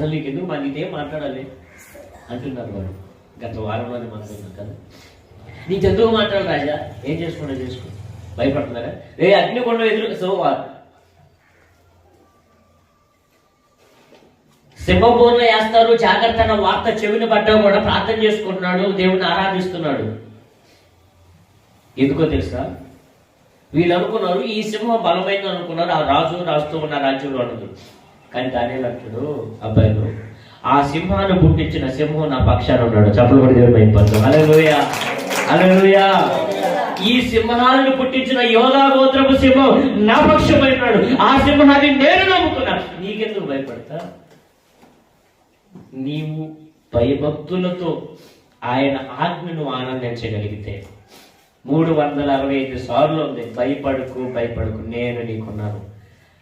అసలు నీకు ఎందుకు మా నీకేం మాట్లాడాలి అంటున్నారు వాడు. గత వారంలోనే మాట్లాడుతున్నారు కదా. నీకెందుకు మాట్లాడు రాజా, ఏం చేసుకుంటా చేసుకో. భయపడుతున్నారా? అగ్నికొండ ఎదురు సింహపూర్లో వేస్తారు, జాగ్రత్త అన్న వార్త చెవిని పడ్డా కూడా ప్రార్థన చేసుకుంటున్నాడు, దేవుడిని ఆరాధిస్తున్నాడు. ఎందుకో తెలుసా? వీళ్ళు అనుకున్నారు ఈ సింహం బలమైంది అనుకున్నారు, ఆ రాజుతో ఉన్న రాజ్యంలో ఉండదు. కానీ దానియేలు అంటాడు, అబ్బాయిలు ఆ సింహాన్ని పుట్టించిన సింహం నా పక్షాన ఉన్నాడు. చప్పలు కూడా దేవుడు భయపడతాం. హల్లెలూయా, హల్లెలూయా. ఈ సింహాలను పుట్టించిన యోధా గోత్రపు సింహం నా పక్షమైనాడు. ఆ సింహాన్ని నేను నమ్ముకున్నా. నీకెందుకు భయపడతా? నీవు భయభక్తులతో ఆయన ఆజ్ఞను ఆనందించగలిగితే 365 సార్లు ఉంది, భయపడకు నేను నీకున్నాను.